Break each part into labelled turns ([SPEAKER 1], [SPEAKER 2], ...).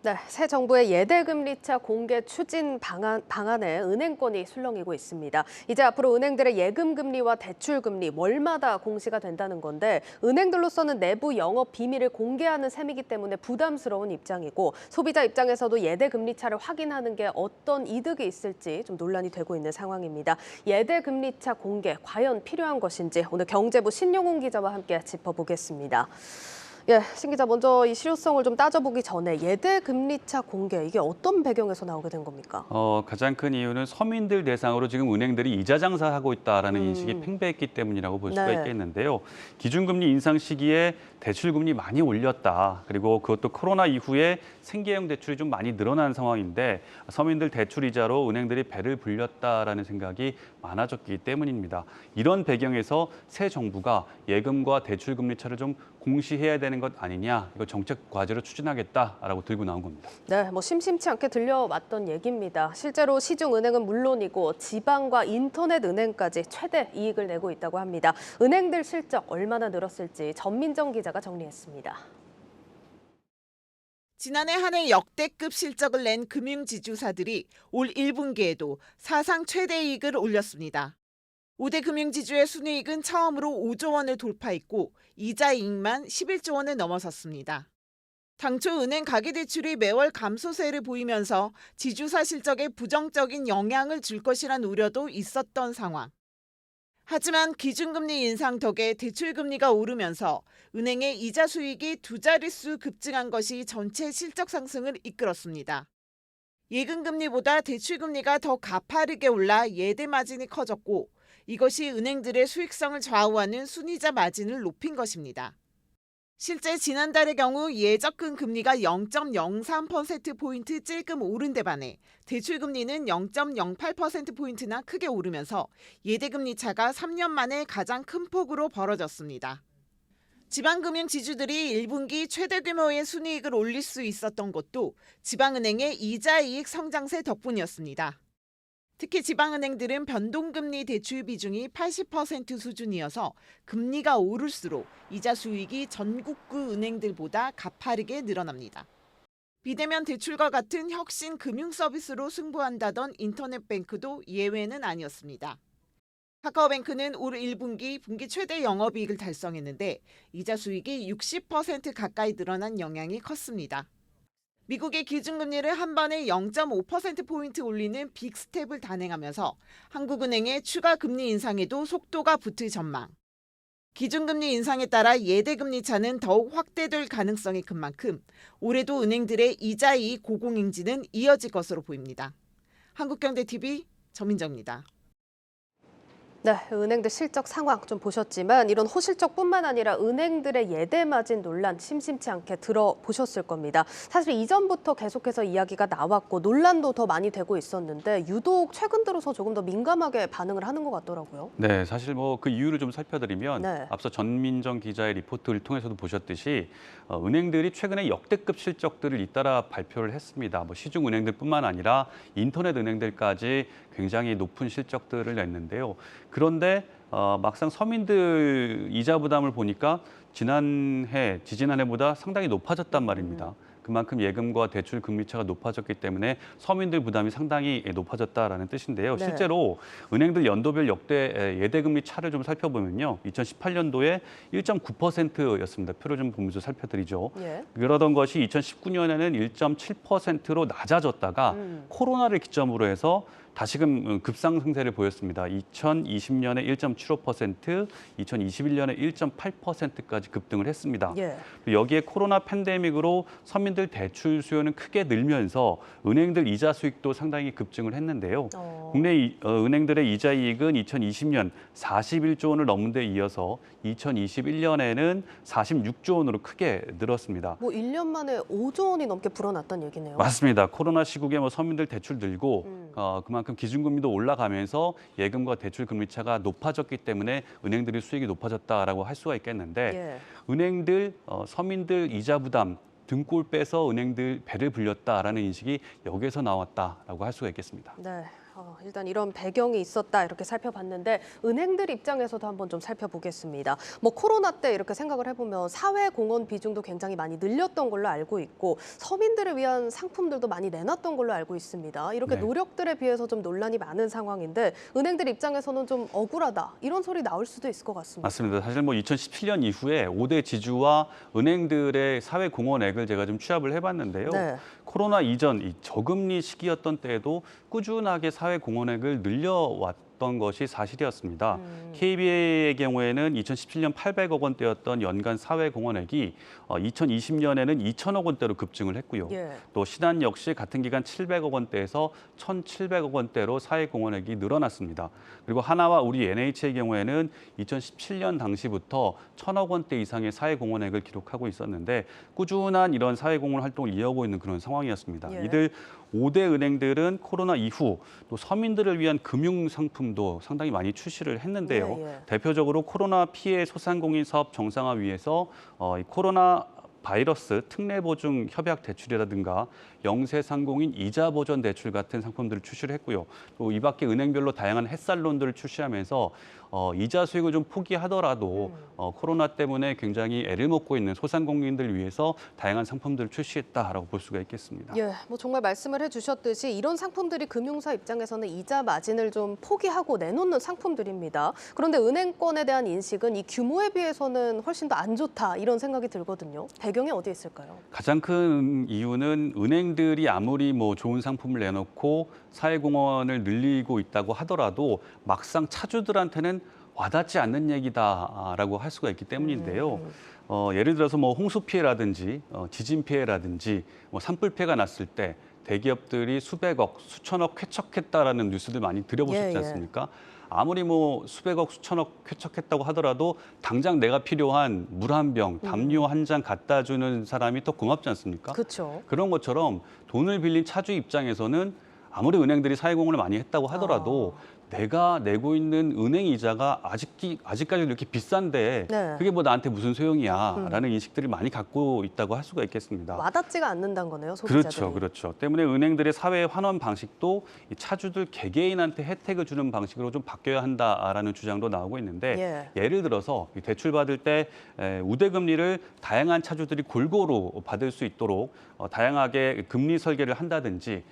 [SPEAKER 1] 네, 새 정부의 예대금리차 공개 추진 방안에 은행권이 술렁이고 있습니다. 이제 앞으로 은행들의 예금 금리와 대출 금리 월마다 공시가 된다는 건데 은행들로서는 내부 영업 비밀을 공개하는 셈이기 때문에 부담스러운 입장이고 소비자 입장에서도 예대금리차를 확인하는 게 어떤 이득이 있을지 좀 논란이 되고 있는 상황입니다. 예대금리차 공개 과연 필요한 것인지 오늘 경제부 신용훈 기자와 함께 짚어보겠습니다. 예, 신 기자 먼저 이 실효성을 좀 따져보기 전에 예대 금리차 공개 이게 어떤 배경에서 나오게 된 겁니까?
[SPEAKER 2] 가장 큰 이유는 서민들 대상으로 지금 은행들이 이자 장사하고 있다라는 인식이
[SPEAKER 1] 음,
[SPEAKER 2] 팽배했기 때문이라고 볼 수가
[SPEAKER 1] 네.
[SPEAKER 2] 있겠는데요. 기준금리 인상 시기에 대출금리 많이 올렸다. 그리고 그것도 코로나 이후에 생계형 대출이 좀 많이 늘어난 상황인데 서민들 대출 이자로 은행들이 배를 불렸다라는 생각이 많아졌기 때문입니다. 이런 배경에서 새 정부가 예금과 대출금리 차를 좀 공시해야 되는 것 아니냐, 이거 정책 과제로 추진하겠다라고 들고 나온 겁니다.
[SPEAKER 1] 네, 뭐 심심치 않게 들려왔던 얘기입니다. 실제로 시중은행은 물론이고 지방과 인터넷 은행까지 최대 이익을 내고 있다고 합니다. 은행들 실적 얼마나 늘었을지 전민정 기자가 정리했습니다.
[SPEAKER 3] 지난해 한 해 역대급 실적을 낸 금융지주사들이 올 1분기에도 사상 최대 이익을 올렸습니다. 5대 금융지주의 순이익은 처음으로 5조 원을 돌파했고 이자 이익만 11조 원을 넘어섰습니다. 당초 은행 가계대출이 매월 감소세를 보이면서 지주사 실적에 부정적인 영향을 줄 것이란 우려도 있었던 상황. 하지만 기준금리 인상 덕에 대출금리가 오르면서 은행의 이자 수익이 두 자릿수 급증한 것이 전체 실적 상승을 이끌었습니다. 예금금리보다 대출금리가 더 가파르게 올라 예대 마진이 커졌고 이것이 은행들의 수익성을 좌우하는 순이자 마진을 높인 것입니다. 실제 지난달의 경우 예적금 금리가 0.03%포인트 찔끔 오른 데 반해 대출금리는 0.08%포인트나 크게 오르면서 예대금리 차가 3년 만에 가장 큰 폭으로 벌어졌습니다. 지방금융지주들이 1분기 최대 규모의 순이익을 올릴 수 있었던 것도 지방은행의 이자이익 성장세 덕분이었습니다. 특히 지방은행들은 변동금리 대출 비중이 80% 수준이어서 금리가 오를수록 이자 수익이 전국구 은행들보다 가파르게 늘어납니다. 비대면 대출과 같은 혁신 금융 서비스로 승부한다던 인터넷뱅크도 예외는 아니었습니다. 카카오뱅크는 올 1분기 분기 최대 영업이익을 달성했는데 이자 수익이 60% 가까이 늘어난 영향이 컸습니다. 미국의 기준금리를 한 번에 0.5%포인트 올리는 빅스텝을 단행하면서 한국은행의 추가 금리 인상에도 속도가 붙을 전망. 기준금리 인상에 따라 예대금리 차는 더욱 확대될 가능성이 큰 만큼 올해도 은행들의 이자이익 고공행진은 이어질 것으로 보입니다. 한국경제TV 전민정입니다.
[SPEAKER 1] 네, 은행들 실적 상황 좀 보셨지만 이런 호실적뿐만 아니라 은행들의 예대 마진 논란 심심치 않게 들어보셨을 겁니다. 사실 이전부터 계속해서 이야기가 나왔고 논란도 더 많이 되고 있었는데 유독 최근 들어서 조금 더 민감하게 반응을 하는 것 같더라고요.
[SPEAKER 2] 네, 사실 뭐 그 이유를 좀 살펴드리면
[SPEAKER 1] 네.
[SPEAKER 2] 앞서 전민정 기자의 리포트를 통해서도 보셨듯이 은행들이 최근에 역대급 실적들을 잇따라 발표를 했습니다. 뭐 시중 은행들뿐만 아니라 인터넷 은행들까지 굉장히 높은 실적들을 냈는데요. 그런데 막상 서민들 이자 부담을 보니까 지지난해보다 상당히 높아졌단 말입니다. 그만큼 예금과 대출 금리 차가 높아졌기 때문에 서민들 부담이 상당히 높아졌다라는 뜻인데요.
[SPEAKER 1] 네.
[SPEAKER 2] 실제로 은행들 연도별 역대 예대금리 차를 좀 살펴보면요. 2018년도에 1.9%였습니다. 표를 좀 보면서 살펴드리죠.
[SPEAKER 1] 예.
[SPEAKER 2] 그러던 것이 2019년에는 1.7%로 낮아졌다가 코로나를 기점으로 해서 다시금 급상승세를 보였습니다. 2020년에 1.75%, 2021년에 1.8%까지 급등을 했습니다.
[SPEAKER 1] 예.
[SPEAKER 2] 여기에 코로나 팬데믹으로 서민들 대출 수요는 크게 늘면서 은행들 이자 수익도 상당히 급증을 했는데요. 국내 은행들의 이자 이익은 2020년 41조 원을 넘은 데 이어서 2021년에는 46조 원으로 크게 늘었습니다.
[SPEAKER 1] 뭐 1년 만에 5조 원이 넘게 불어났다는 얘기네요.
[SPEAKER 2] 맞습니다. 코로나 시국에 뭐 서민들 대출 늘고 그만큼 기준금리도 올라가면서 예금과 대출 금리 차가 높아졌기 때문에 은행들의 수익이 높아졌다라고 할 수가 있겠는데
[SPEAKER 1] 예.
[SPEAKER 2] 은행들 서민들 이자 부담 등골 빼서 은행들 배를 불렸다라는 인식이 여기에서 나왔다라고 할 수가 있겠습니다.
[SPEAKER 1] 네. 일단 이런 배경이 있었다 이렇게 살펴봤는데 은행들 입장에서도 한번 좀 살펴보겠습니다. 뭐 코로나 때 이렇게 생각을 해보면 사회공헌 비중도 굉장히 많이 늘렸던 걸로 알고 있고 서민들을 위한 상품들도 많이 내놨던 걸로 알고 있습니다. 이렇게
[SPEAKER 2] 네.
[SPEAKER 1] 노력들에 비해서 좀 논란이 많은 상황인데 은행들 입장에서는 좀 억울하다 이런 소리 나올 수도 있을 것 같습니다.
[SPEAKER 2] 맞습니다. 사실 뭐 2017년 이후에 5대 지주와 은행들의 사회 공헌액을 제가 좀 취합을 해봤는데요.
[SPEAKER 1] 네.
[SPEAKER 2] 코로나 이전 이 저금리 시기였던 때에도 꾸준하게 사회 공헌액을 늘려왔던 것이 사실이었습니다. KB의 경우에는 2017년 800억 원대였던 연간 사회 공헌액이 2020년에는 2천억 원대로 급증을 했고요.
[SPEAKER 1] 예.
[SPEAKER 2] 또 신한 역시 같은 기간 700억 원대에서 1,700억 원대로 사회 공헌액이 늘어났습니다. 그리고 하나와 우리 NH의 경우에는 2017년 당시부터 1,000억 원대 이상의 사회 공헌액을 기록하고 있었는데 꾸준한 이런 사회 공헌 활동을 이어오고 있는 그런 상황이었습니다.
[SPEAKER 1] 예.
[SPEAKER 2] 이들 5대 은행들은 코로나 이후 또 서민들을 위한 금융 상품도 상당히 많이 출시를 했는데요.
[SPEAKER 1] 예.
[SPEAKER 2] 대표적으로 코로나 피해 소상공인 사업 정상화 위해서 이 코로나 바이러스 특례 보증 협약 대출이라든가 영세 상공인 이자 보전 대출 같은 상품들을 출시를 했고요. 또 이 밖에 은행별로 다양한 햇살론들을 출시하면서 이자 수익을 좀 포기하더라도 코로나 때문에 굉장히 애를 먹고 있는 소상공인들을 위해서 다양한 상품들을 출시했다라고 볼 수가 있겠습니다.
[SPEAKER 1] 예, 뭐 정말 말씀을 해주셨듯이 이런 상품들이 금융사 입장에서는 이자 마진을 좀 포기하고 내놓는 상품들입니다. 그런데 은행권에 대한 인식은 이 규모에 비해서는 훨씬 더 안 좋다 이런 생각이 들거든요. 배경이 어디에 있을까요?
[SPEAKER 2] 가장 큰 이유는 은행들이 아무리 뭐 좋은 상품을 내놓고 사회공헌을 늘리고 있다고 하더라도 막상 차주들한테는 와닿지 않는 얘기다라고 할 수가 있기 때문인데요. 예를 들어서 뭐 홍수 피해라든지 지진 피해라든지 뭐 산불 피해가 났을 때 대기업들이 수백억, 수천억 쾌척했다라는 뉴스들 많이 들어보셨지 않습니까? 아무리 뭐 수백억, 수천억 쾌척했다고 하더라도 당장 내가 필요한 물 한 병, 담요 한 장 갖다 주는 사람이 더 고맙지 않습니까?
[SPEAKER 1] 그렇죠.
[SPEAKER 2] 그런 것처럼 돈을 빌린 차주 입장에서는 아무리 은행들이 사회공헌을 많이 했다고 하더라도 내가 내고 있는 은행 이자가 아직까지 이렇게 비싼데
[SPEAKER 1] 네.
[SPEAKER 2] 그게 뭐 나한테 무슨 소용이야라는 인식들을 많이 갖고 있다고 할 수가 있겠습니다.
[SPEAKER 1] 와닿지가 않는다는 거네요, 소비자들이.
[SPEAKER 2] 그렇죠. 때문에 은행들의 사회 환원 방식도 이 차주들 개개인한테 혜택을 주는 방식으로 좀 바뀌어야 한다라는 주장도 나오고 있는데 예를 들어서 대출 받을 때 우대금리를 다양한 차주들이 골고루 받을 수 있도록 다양하게 금리 설계를 한다든지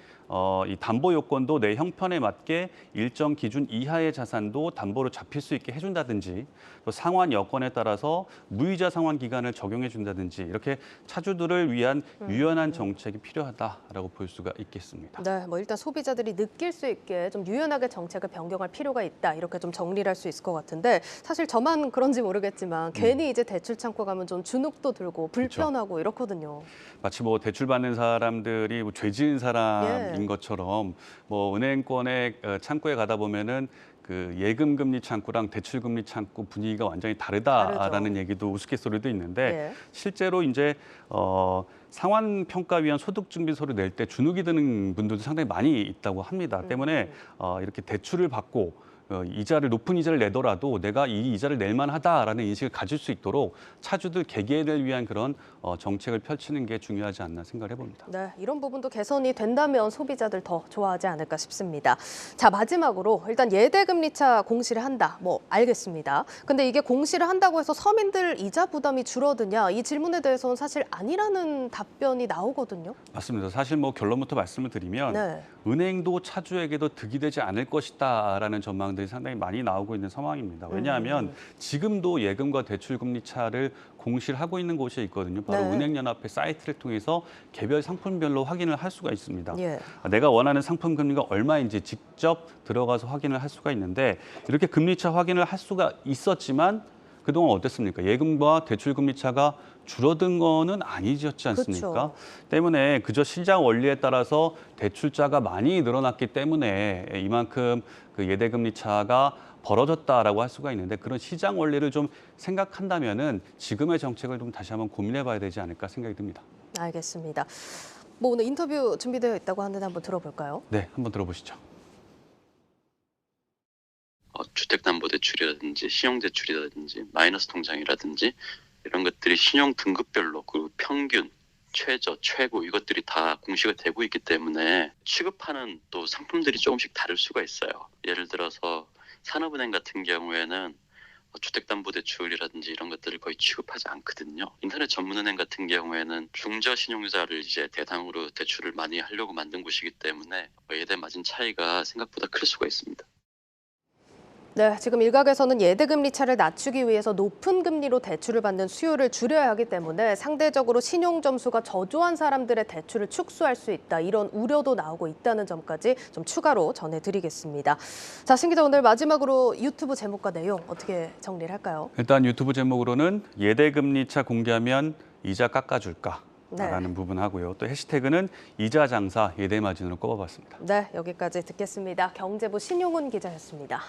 [SPEAKER 2] 이 담보 요건도 내 형편에 맞게 일정 기준 이하의 자산도 담보로 잡힐 수 있게 해준다든지 또 상환 여건에 따라서 무이자 상환 기간을 적용해 준다든지 이렇게 차주들을 위한 유연한 정책이 필요하다라고 볼 수가 있겠습니다.
[SPEAKER 1] 네, 뭐 일단 소비자들이 느낄 수 있게 좀 유연하게 정책을 변경할 필요가 있다 이렇게 좀 정리를 할 수 있을 것 같은데 사실 저만 그런지 모르겠지만 괜히 이제 대출 창구 가면 좀 주눅도 들고 불편하고 이렇거든요.
[SPEAKER 2] 마치 뭐 대출 받는 사람들이 뭐 죄 지은 사람인 것처럼 뭐 은행권의 창구에 가다 보면은 그 예금 금리 창구랑 대출 금리 창구 분위기가 완전히 다르다라는 얘기도 우스갯소리도 있는데 실제로 이제 상환 평가 위한 소득 증빙서를 낼 때 주눅이 드는 분들도 상당히 많이 있다고 합니다. 때문에 이렇게 대출을 받고 높은 이자를 내더라도 내가 이 이자를 낼 만하다라는 인식을 가질 수 있도록 차주들 개개인을 위한 그런 정책을 펼치는 게 중요하지 않나 생각을 해봅니다.
[SPEAKER 1] 네, 이런 부분도 개선이 된다면 소비자들 더 좋아하지 않을까 싶습니다. 자, 마지막으로 일단 예대금리차 공시를 한다. 뭐 알겠습니다. 근데 이게 공시를 한다고 해서 서민들 이자 부담이 줄어드냐? 이 질문에 대해서는 사실 아니라는 답변이 나오거든요.
[SPEAKER 2] 맞습니다. 사실 뭐 결론부터 말씀을 드리면 은행도 차주에게도 득이 되지 않을 것이다라는 전망들이 상당히 많이 나오고 있는 상황입니다. 왜냐하면 지금도 예금과 대출 금리 차를 공시를 하고 있는 곳이 있거든요. 바로 은행연합회 사이트를 통해서 개별 상품별로 확인을 할 수가 있습니다. 내가 원하는 상품 금리가 얼마인지 직접 들어가서 확인을 할 수가 있는데 이렇게 금리차 확인을 할 수가 있었지만 그동안 어땠습니까? 예금과 대출 금리 차가 줄어든 거는 아니었지 않습니까? 때문에 그저 시장 원리에 따라서 대출자가 많이 늘어났기 때문에 이만큼 그 예대금리 차가 벌어졌다라고 할 수가 있는데 그런 시장 원리를 좀 생각한다면은 지금의 정책을 좀 다시 한번 고민해봐야 되지 않을까 생각이 듭니다.
[SPEAKER 1] 알겠습니다. 뭐 오늘 인터뷰 준비되어 있다고 하는데 한번 들어볼까요?
[SPEAKER 2] 네, 한번 들어보시죠.
[SPEAKER 4] 주택담보대출이라든지 신용대출이라든지 마이너스 통장이라든지 이런 것들이 신용 등급별로 그 평균 최저, 최고 이것들이 다 공시가 되고 있기 때문에 취급하는 또 상품들이 조금씩 다를 수가 있어요. 예를 들어서 산업은행 같은 경우에는 주택담보대출이라든지 이런 것들을 거의 취급하지 않거든요. 인터넷 전문은행 같은 경우에는 중저신용자를 이제 대상으로 대출을 많이 하려고 만든 곳이기 때문에 예대 마진 차이가 생각보다 클 수가 있습니다.
[SPEAKER 1] 네, 지금 일각에서는 예대금리 차를 낮추기 위해서 높은 금리로 대출을 받는 수요를 줄여야 하기 때문에 상대적으로 신용 점수가 저조한 사람들의 대출을 축소할 수 있다. 이런 우려도 나오고 있다는 점까지 좀 추가로 전해드리겠습니다. 자, 신 기자, 오늘 마지막으로 유튜브 제목과 내용 어떻게 정리를 할까요?
[SPEAKER 2] 일단 유튜브 제목으로는 예대금리차 공개하면 이자 깎아줄까? 라는 부분 하고요. 또 해시태그는 이자 장사 예대 마진으로 꼽아봤습니다.
[SPEAKER 1] 네, 여기까지 듣겠습니다. 경제부 신용훈 기자였습니다.